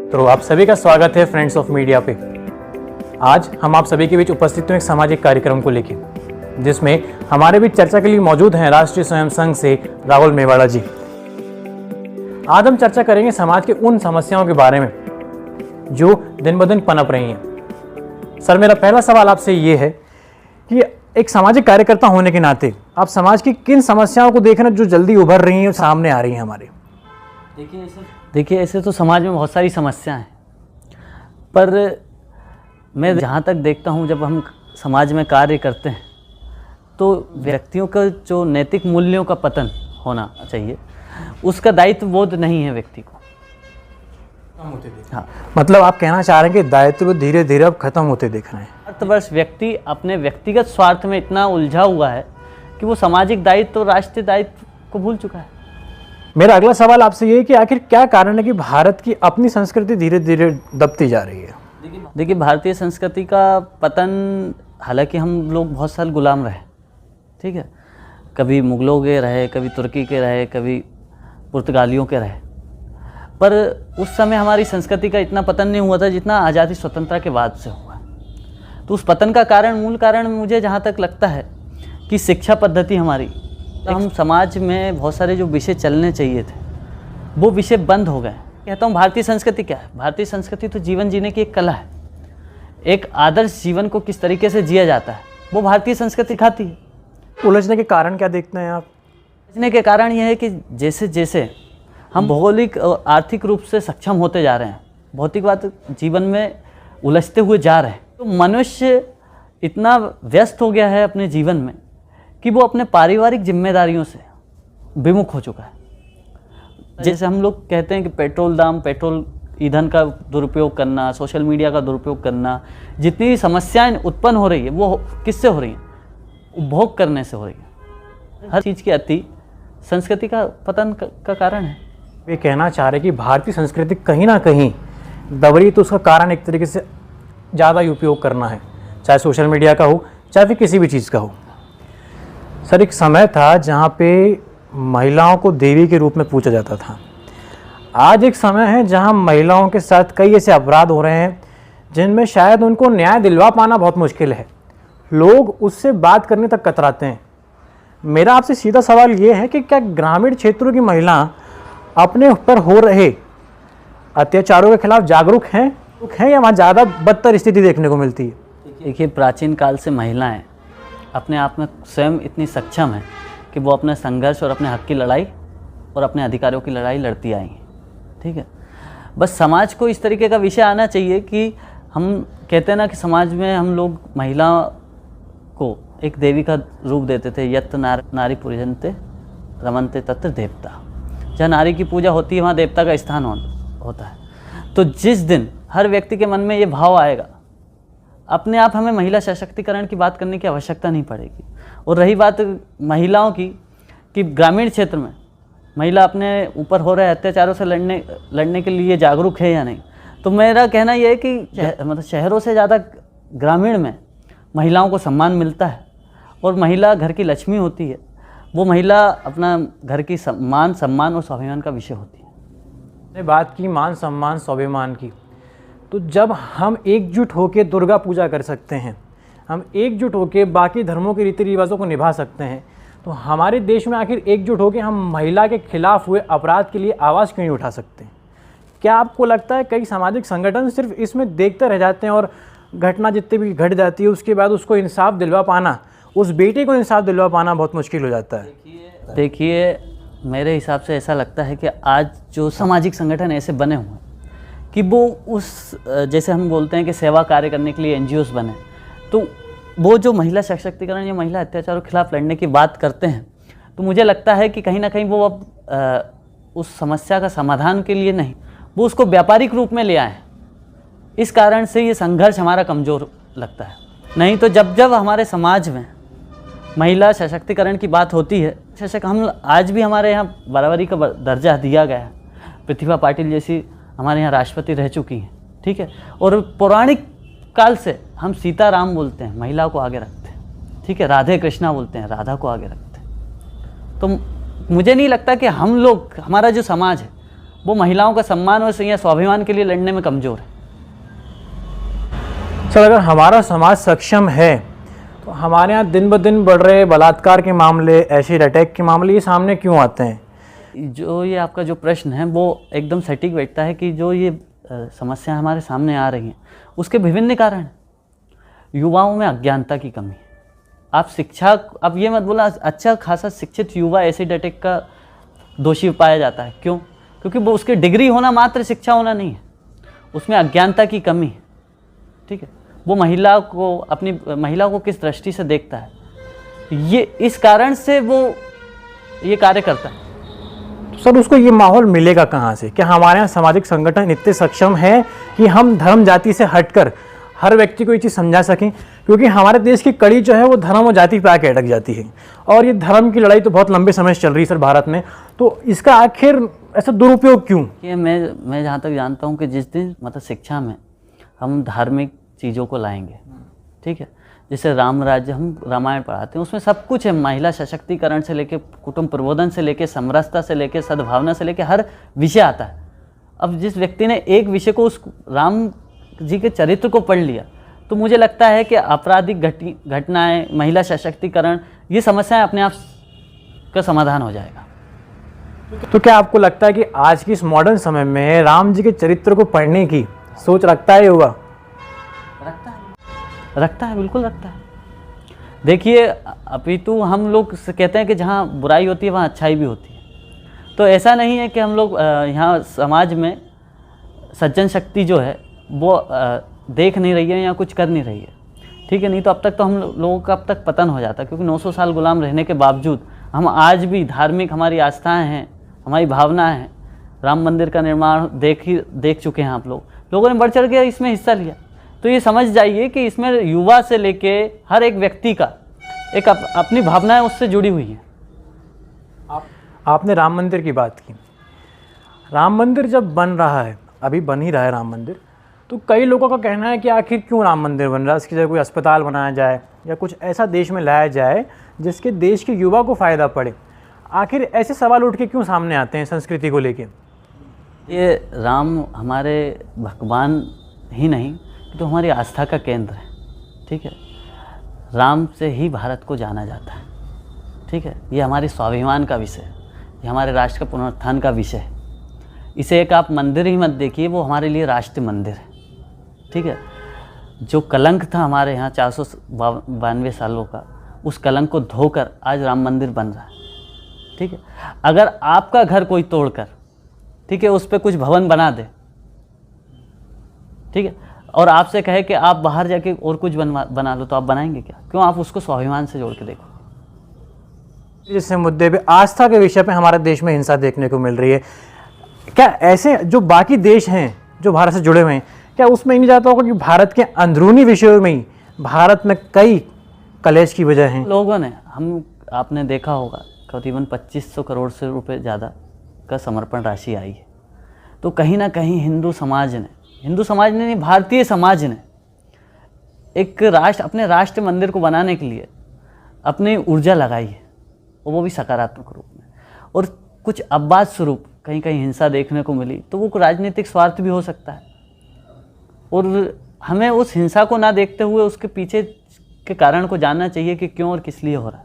तो आप सभी का स्वागत है फ्रेंड्स ऑफ मीडिया पे। आज हम आप सभी के बीच उपस्थित हैं एक सामाजिक कार्यक्रम को लेकर, जिसमें हमारे बीच चर्चा के लिए मौजूद हैं राष्ट्रीय स्वयं संघ से राहुल मेवाड़ा जी। आज हम चर्चा करेंगे समाज के उन समस्याओं के बारे में जो दिन ब दिन पनप रही हैं। सर, मेरा पहला सवाल आपसे ये है कि एक सामाजिक कार्यकर्ता होने के नाते आप समाज की किन समस्याओं को देख रहे हैं जो जल्दी उभर रही हैं और सामने आ रही हैं हमारे? देखिए ऐसे तो समाज में बहुत सारी समस्याएं हैं, पर मैं जहाँ तक देखता हूँ जब हम समाज में कार्य करते हैं तो व्यक्तियों का जो नैतिक मूल्यों का पतन होना चाहिए उसका दायित्व बोध नहीं है व्यक्ति को। हाँ, मतलब आप कहना चाह रहे हैं कि दायित्व धीरे धीरे अब खत्म होते दिख रहे हैं। अर्थवर्ष व्यक्ति अपने व्यक्तिगत स्वार्थ में इतना उलझा हुआ है कि वो सामाजिक दायित्व और राष्ट्रीय दायित्व को भूल चुका है। मेरा अगला सवाल आपसे ये है कि आखिर क्या कारण है कि भारत की अपनी संस्कृति धीरे धीरे दबती जा रही है? देखिए भारतीय संस्कृति का पतन, हालांकि हम लोग बहुत साल गुलाम रहे, ठीक है, कभी मुगलों के रहे, कभी तुर्की के रहे, कभी पुर्तगालियों के रहे, पर उस समय हमारी संस्कृति का इतना पतन नहीं हुआ था जितना आज़ादी स्वतंत्रता के बाद से हुआ। तो उस पतन का कारण, मूल कारण मुझे जहाँ तक लगता है कि शिक्षा पद्धति हमारी, हम समाज में बहुत सारे जो विषय चलने चाहिए थे वो विषय बंद हो गए। कहता हूँ भारतीय संस्कृति क्या है? भारतीय संस्कृति तो जीवन जीने की एक कला है। एक आदर्श जीवन को किस तरीके से जिया जाता है वो भारतीय संस्कृति सिखाती है। उलझने के कारण क्या देखते हैं आप? उलझने के कारण यह है कि जैसे जैसे हम भौगोलिक और आर्थिक रूप से सक्षम होते जा रहे हैं, भौतिकवाद जीवन में उलझते हुए जा रहे हैं, तो मनुष्य इतना व्यस्त हो गया है अपने जीवन में कि वो अपने पारिवारिक जिम्मेदारियों से विमुख हो चुका है। जैसे हम लोग कहते हैं कि पेट्रोल ईंधन का दुरुपयोग करना, सोशल मीडिया का दुरुपयोग करना, जितनी भी समस्याएं उत्पन्न हो रही है वो किससे हो रही हैं? उपभोग करने से हो रही है। हर चीज़ की अति संस्कृति का पतन का कारण है। ये कहना चाह रहे कि भारतीय संस्कृति कहीं ना कहीं दब रही, तो उसका कारण एक तरीके से ज़्यादा उपयोग करना है, चाहे सोशल मीडिया का हो चाहे फिर किसी भी चीज़ का हो। सर, एक समय था जहाँ पे महिलाओं को देवी के रूप में पूजा जाता था। आज एक समय है जहाँ महिलाओं के साथ कई ऐसे अपराध हो रहे हैं जिनमें शायद उनको न्याय दिलवा पाना बहुत मुश्किल है। लोग उससे बात करने तक कतराते हैं। मेरा आपसे सीधा सवाल ये है कि क्या ग्रामीण क्षेत्रों की महिला अपने ऊपर हो रहे अत्याचारों के खिलाफ जागरूक हैं या वहाँ ज़्यादा बदतर स्थिति देखने को मिलती है? देखिए प्राचीन काल से महिलाएं अपने आप में स्वयं इतनी सक्षम है कि वो अपने संघर्ष और अपने हक की लड़ाई और अपने अधिकारों की लड़ाई लड़ती आई हैं, ठीक है। बस समाज को इस तरीके का विषय आना चाहिए कि हम कहते हैं ना कि समाज में हम लोग महिला को एक देवी का रूप देते थे। यत् नारी पूजन्ते रमन्ते तत्र देवता। जहाँ नारी की पूजा होती है वहाँ देवता का स्थान होता है। तो जिस दिन हर व्यक्ति के मन में ये भाव आएगा, अपने आप हमें महिला सशक्तिकरण की बात करने की आवश्यकता नहीं पड़ेगी। और रही बात महिलाओं की कि ग्रामीण क्षेत्र में महिला अपने ऊपर हो रहे अत्याचारों से लड़ने के लिए जागरूक है या नहीं, तो मेरा कहना यह है कि मतलब शहरों से ज़्यादा ग्रामीण में महिलाओं को सम्मान मिलता है और महिला घर की लक्ष्मी होती है। वो महिला अपना घर की मान सम्मान और स्वाभिमान का विषय होती है। बात की मान सम्मान स्वाभिमान की, तो जब हम एकजुट होकर दुर्गा पूजा कर सकते हैं, हम एकजुट होकर बाकी धर्मों के रीति रिवाजों को निभा सकते हैं, तो हमारे देश में आखिर एकजुट होकर हम महिला के खिलाफ हुए अपराध के लिए आवाज़ क्यों नहीं उठा सकते? क्या आपको लगता है कई सामाजिक संगठन सिर्फ इसमें देखते रह जाते हैं और घटना जितनी भी घट जाती है उसके बाद उसको इंसाफ दिलवा पाना, उस बेटे को इंसाफ दिलवा पाना बहुत मुश्किल हो जाता है? देखिए मेरे हिसाब से ऐसा लगता है कि आज जो सामाजिक संगठन ऐसे बने हुए हैं कि वो उस जैसे हम बोलते हैं कि सेवा कार्य करने के लिए एनजीओस बने, तो वो जो महिला सशक्तिकरण या महिला अत्याचारों के खिलाफ लड़ने की बात करते हैं, तो मुझे लगता है कि कहीं ना कहीं वो अब उस समस्या का समाधान के लिए नहीं, वो उसको व्यापारिक रूप में ले आए हैं। इस कारण से ये संघर्ष हमारा कमज़ोर लगता है। नहीं तो जब जब हमारे समाज में महिला सशक्तिकरण की बात होती है, हम आज भी हमारे यहाँ बराबरी का दर्जा दिया गया है। प्रतिभा पाटिल जैसी हमारे यहाँ राष्ट्रपति रह चुकी हैं, ठीक है, और पौराणिक काल से हम सीताराम बोलते हैं, महिला को आगे रखते हैं, ठीक है, राधे कृष्णा बोलते हैं, राधा को आगे रखते हैं। तो मुझे नहीं लगता कि हम लोग, हमारा जो समाज है वो महिलाओं का सम्मान और या स्वाभिमान के लिए लड़ने में कमज़ोर है। सर, अगर हमारा समाज सक्षम है तो हमारे यहाँ दिन ब दिन बढ़ रहे बलात्कार के मामले, एसिड अटैक के मामले ये सामने क्यों आते हैं? जो ये आपका जो प्रश्न है वो एकदम सटीक बैठता है कि जो ये समस्या हमारे सामने आ रही हैं उसके विभिन्न कारण हैं। युवाओं में अज्ञानता की कमी है। आप शिक्षा, अब ये मत बोला अच्छा खासा शिक्षित युवा एसिड अटैक का दोषी पाया जाता है। क्यों? क्योंकि वो उसके डिग्री होना मात्र शिक्षा होना नहीं है, उसमें अज्ञानता की कमी है। ठीक है, वो महिला को किस दृष्टि से देखता है, ये इस कारण से वो ये कार्य करता है। तो सर, उसको ये माहौल मिलेगा कहाँ से? क्या हमारे यहाँ सामाजिक संगठन इतने सक्षम हैं कि हम धर्म जाति से हटकर हर व्यक्ति को ये चीज़ समझा सकें? क्योंकि हमारे देश की कड़ी जो है वो धर्म और जाति पे आके अटक जाती है, और ये धर्म की लड़ाई तो बहुत लंबे समय से चल रही है सर भारत में। तो इसका आखिर ऐसा दुरुपयोग क्यों? ये मैं जहाँ तक जानता हूँ कि जिस दिन मतलब शिक्षा में हम धार्मिक चीज़ों को लाएंगे, ठीक है, जैसे राम राज्य हम रामायण पढ़ाते हैं, उसमें सब कुछ है। महिला सशक्तिकरण से लेके कुटुंब प्रबोधन से लेके समरसता से लेके सद्भावना से लेके हर विषय आता है। अब जिस व्यक्ति ने एक विषय को उस राम जी के चरित्र को पढ़ लिया, तो मुझे लगता है कि आपराधिक घटनाएं, महिला सशक्तिकरण, ये समस्याएं अपने आप का समाधान हो जाएगा। तो क्या आपको लगता है कि आज की इस मॉडर्न समय में राम जी के चरित्र को पढ़ने की सोच रखता है युवा? रखता है, बिल्कुल रखता है। देखिए, अभी तो हम लोग कहते हैं कि जहाँ बुराई होती है वहाँ अच्छाई भी होती है। तो ऐसा नहीं है कि हम लोग यहाँ समाज में सज्जन शक्ति जो है वो देख नहीं रही है या कुछ कर नहीं रही है, ठीक है। नहीं तो अब तक तो हम लोगों का अब तक पतन हो जाता, क्योंकि 900 साल गुलाम रहने के बावजूद हम आज भी धार्मिक, हमारी आस्थाएं हैं, हमारी भावनाएं हैं। राम मंदिर का निर्माण देख चुके हैं आप लोगों ने बढ़ चढ़ के इसमें हिस्सा लिया। तो ये समझ जाइए कि इसमें युवा से लेके हर एक व्यक्ति का एक अपनी भावनाएं उससे जुड़ी हुई हैं। आपने राम मंदिर की बात की। राम मंदिर जब बन रहा है, अभी बन ही रहा है राम मंदिर, तो कई लोगों का कहना है कि आखिर क्यों राम मंदिर बन रहा है, इसकी जगह कोई अस्पताल बनाया जाए या कुछ ऐसा देश में लाया जाए जिसके देश के युवा को फ़ायदा पड़े। आखिर ऐसे सवाल उठ के क्यों सामने आते हैं संस्कृति को लेके? ये राम हमारे भगवान ही नहीं तो हमारी आस्था का केंद्र है, ठीक है। राम से ही भारत को जाना जाता है, ठीक है। ये हमारे स्वाभिमान का विषय है, ये हमारे राष्ट्र का पुनरुत्थान का विषय है। इसे एक आप मंदिर ही मत देखिए, वो हमारे लिए राष्ट्रीय मंदिर है, ठीक है। जो कलंक था हमारे यहाँ 492 सालों का, उस कलंक को धोकर आज राम मंदिर बन रहा है, ठीक है। अगर आपका घर कोई तोड़कर, ठीक है, उस पर कुछ भवन बना दे, ठीक है, और आपसे कहे कि आप बाहर जाके और कुछ बना लो, तो आप बनाएंगे क्या? क्यों? आप उसको स्वाभिमान से जोड़ के देखो। जिस मुद्दे पे, आस्था के विषय पे हमारे देश में हिंसा देखने को मिल रही है, क्या ऐसे जो बाकी देश हैं जो भारत से जुड़े हुए हैं, क्या उसमें नहीं जाता होगा कि भारत के अंदरूनी विषयों में ही भारत में कई कलेश की वजह हैं? लोगों ने आपने देखा होगा करीबन 2500 करोड़ से रुपये ज़्यादा का समर्पण राशि आई है। तो कहीं ना कहीं हिंदू समाज ने नहीं, भारतीय समाज ने एक अपने राष्ट्र मंदिर को बनाने के लिए अपनी ऊर्जा लगाई है, और वो भी सकारात्मक रूप में। और कुछ अपवाद स्वरूप कहीं कहीं हिंसा देखने को मिली, तो वो राजनीतिक स्वार्थ भी हो सकता है, और हमें उस हिंसा को ना देखते हुए उसके पीछे के कारण को जानना चाहिए कि क्यों और किस लिए हो रहा है।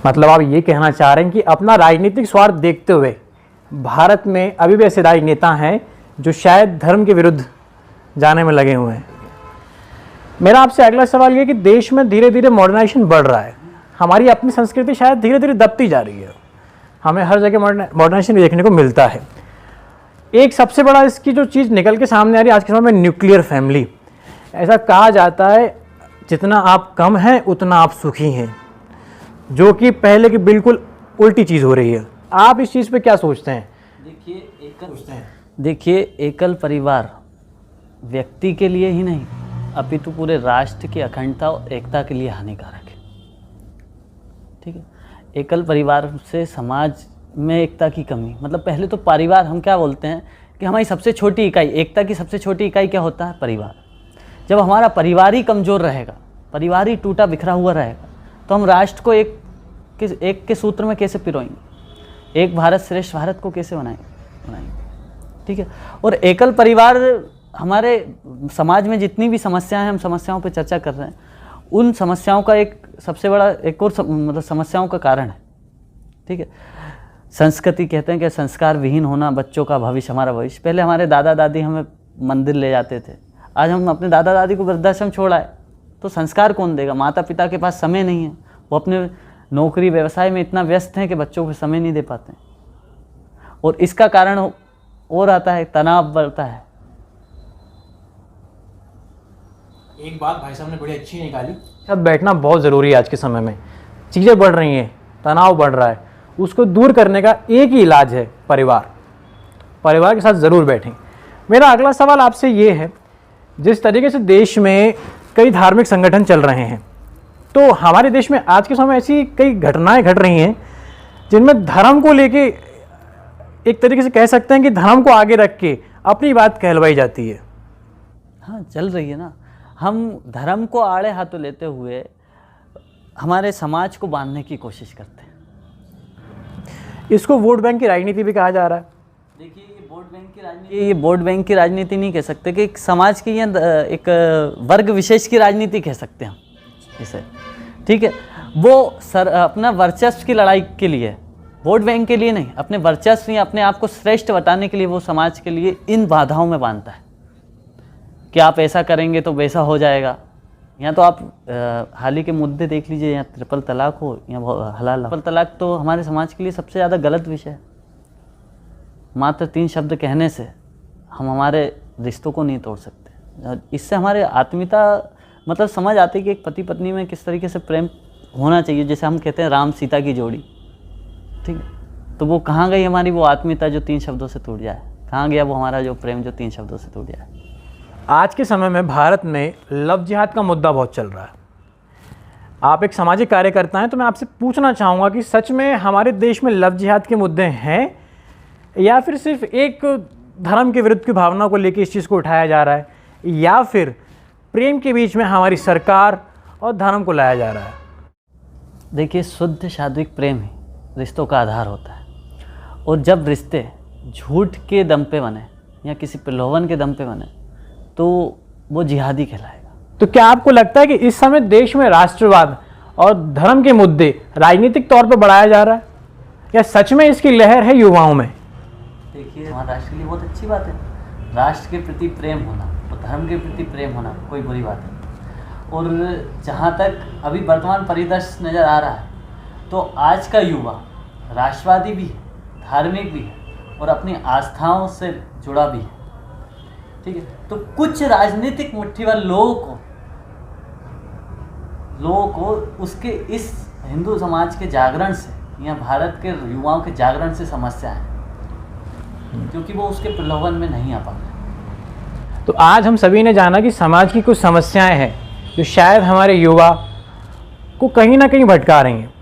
मतलब आप ये कहना चाह रहे हैं कि अपना राजनीतिक स्वार्थ देखते हुए भारत में अभी भी ऐसे राजनेता हैं जो शायद धर्म के विरुद्ध जाने में लगे हुए हैं। मेरा आपसे अगला सवाल ये कि देश में धीरे धीरे मॉडर्नाइजेशन बढ़ रहा है, हमारी अपनी संस्कृति शायद धीरे धीरे दबती जा रही है, हमें हर जगह मॉडर्नाइजेशन देखने को मिलता है। एक सबसे बड़ा इसकी जो चीज़ निकल के सामने आ रही है आज के समय में, न्यूक्लियर फैमिली। ऐसा कहा जाता है जितना आप कम हैं उतना आप सुखी हैं, जो कि पहले की बिल्कुल उल्टी चीज़ हो रही है। आप इस चीज़ पे क्या सोचते हैं? देखिए, एकल परिवार व्यक्ति के लिए ही नहीं अपितु पूरे राष्ट्र की अखंडता और एकता के लिए हानिकारक है, ठीक है। एकल परिवार से समाज में एकता की कमी, मतलब पहले तो परिवार हम क्या बोलते हैं कि हमारी सबसे छोटी इकाई, एकता की सबसे छोटी इकाई क्या होता है? परिवार। जब हमारा परिवार ही कमज़ोर रहेगा, परिवार ही टूटा बिखरा हुआ रहेगा, तो हम राष्ट्र को एक के सूत्र में कैसे पिरोएंगे? एक भारत श्रेष्ठ भारत को कैसे बनाएंगे, ठीक है। और एकल परिवार हमारे समाज में जितनी भी समस्याएं हैं, हम समस्याओं पर चर्चा कर रहे हैं, उन समस्याओं का एक सबसे बड़ा एक और मतलब समस्याओं का कारण है, ठीक है। संस्कृति कहते हैं कि संस्कार विहीन होना बच्चों का भविष्य हमारा भविष्य। पहले हमारे दादा दादी हमें मंदिर ले जाते थे, आज हम अपने दादा दादी को वृद्धाश्रम छोड़ा है तो संस्कार कौन देगा। माता पिता के पास समय नहीं है, वो अपने नौकरी व्यवसाय में इतना व्यस्त हैं कि बच्चों को समय नहीं दे पाते हैं। और इसका कारण और आता है, तनाव बढ़ता है। एक बात भाई साहब ने बड़ी अच्छी निकाली, अब बैठना बहुत ज़रूरी है आज के समय में। चीज़ें बढ़ रही हैं, तनाव बढ़ रहा है, उसको दूर करने का एक ही इलाज है परिवार। परिवार के साथ ज़रूर बैठें। मेरा अगला सवाल आपसे ये है, जिस तरीके से देश में कई धार्मिक संगठन चल रहे हैं, तो हमारे देश में आज के समय ऐसी कई घटनाएं घट रही हैं जिनमें धर्म को लेके एक तरीके से कह सकते हैं कि धर्म को आगे रख के अपनी बात कहलवाई जाती है। हाँ, चल रही है ना। हम धर्म को आड़े हाथों लेते हुए हमारे समाज को बांधने की कोशिश करते हैं। इसको वोट बैंक की राजनीति भी कहा जा रहा है। देखिए, ये वोट बैंक की राजनीति नहीं कह सकते कि एक समाज की या एक वर्ग विशेष की राजनीति कह सकते हैं हम इसे, ठीक है। वो अपना वर्चस्व की लड़ाई के लिए, वोट बैंक के लिए नहीं, अपने वर्चस्व या अपने आप को श्रेष्ठ बताने के लिए वो समाज के लिए इन बाधाओं में बांधता है कि आप ऐसा करेंगे तो वैसा हो जाएगा। या तो आप हाल ही के मुद्दे देख लीजिए, या ट्रिपल तलाक हो या हलाल। ट्रिपल तलाक तो हमारे समाज के लिए सबसे ज़्यादा गलत विषय है। मात्र 3 शब्द कहने से हम हमारे रिश्तों को नहीं तोड़ सकते। इससे हमारे आत्मीयता मतलब समझ आती है कि एक पति पत्नी में किस तरीके से प्रेम होना चाहिए। जैसे हम कहते हैं राम सीता की जोड़ी, ठीक है। तो वो कहाँ गई हमारी वो आत्मीयता जो 3 शब्दों से टूट जाए? कहाँ गया वो हमारा जो प्रेम जो 3 शब्दों से टूट जाए? आज के समय में भारत में लव जिहाद का मुद्दा बहुत चल रहा है। आप एक सामाजिक कार्यकर्ता हैं, तो मैं आपसे पूछना चाहूँगा कि सच में हमारे देश में लव जिहाद के मुद्दे हैं या फिर सिर्फ एक धर्म के विरुद्ध की भावना को लेकर इस चीज़ को उठाया जा रहा है, या फिर प्रेम के बीच में हमारी सरकार और धर्म को लाया जा रहा है? देखिए, शुद्ध शारीरिक प्रेम ही रिश्तों का आधार होता है। और जब रिश्ते झूठ के दम पे बने या किसी प्रलोभन के दम पे बने तो वो जिहादी कहलाएगा। तो क्या आपको लगता है कि इस समय देश में राष्ट्रवाद और धर्म के मुद्दे राजनीतिक तौर पर बढ़ाया जा रहा है, या सच में इसकी लहर है युवाओं में? देखिए, हमारे राष्ट्र के लिए बहुत अच्छी बात है। राष्ट्र के प्रति प्रेम होना और धर्म के प्रति प्रेम होना कोई बुरी बात नहीं। और जहाँ तक अभी वर्तमान परिदृश्य नज़र आ रहा है, तो आज का युवा राष्ट्रवादी भी है, धार्मिक भी है और अपनी आस्थाओं से जुड़ा भी है, ठीक है। तो कुछ राजनीतिक मुट्ठीवाल लोगों को उसके इस हिंदू समाज के जागरण से या भारत के युवाओं के जागरण से समस्या है, क्योंकि वो उसके प्रलोभन में नहीं आ पाते। तो आज हम सभी ने जाना कि समाज की कुछ समस्याएं हैं जो शायद हमारे युवा को कहीं ना कहीं भटका रही हैं,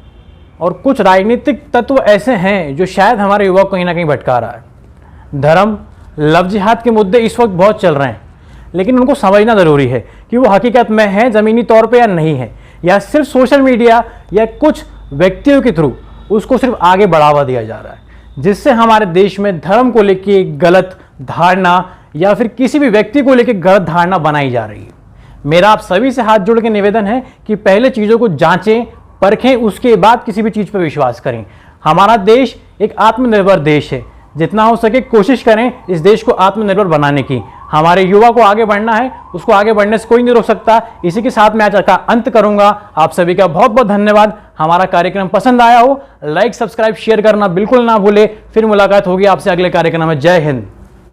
और कुछ राजनीतिक तत्व ऐसे हैं जो शायद हमारे युवा को कहीं ना कहीं भटका रहा है। धर्म, लव जिहाद के मुद्दे इस वक्त बहुत चल रहे हैं, लेकिन उनको समझना ज़रूरी है कि वो हकीकत में है ज़मीनी तौर पे या नहीं है, या सिर्फ सोशल मीडिया या कुछ व्यक्तियों के थ्रू उसको सिर्फ आगे बढ़ावा दिया जा रहा है, जिससे हमारे देश में धर्म को लेकर गलत धारणा या फिर किसी भी व्यक्ति को लेकर गलत धारणा बनाई जा रही है। मेरा आप सभी से हाथ जोड़ के निवेदन है कि पहले चीज़ों को जांचें, परखें, उसके बाद किसी भी चीज़ पर विश्वास करें। हमारा देश एक आत्मनिर्भर देश है, जितना हो सके कोशिश करें इस देश को आत्मनिर्भर बनाने की। हमारे युवा को आगे बढ़ना है, उसको आगे बढ़ने से कोई नहीं रोक सकता। इसी के साथ मैं आज का अंत करूंगा। आप सभी का बहुत बहुत धन्यवाद। हमारा कार्यक्रम पसंद आया हो, लाइक, सब्सक्राइब, शेयर करना बिल्कुल ना भूले। फिर मुलाकात होगी आपसे अगले कार्यक्रम में। जय हिंद।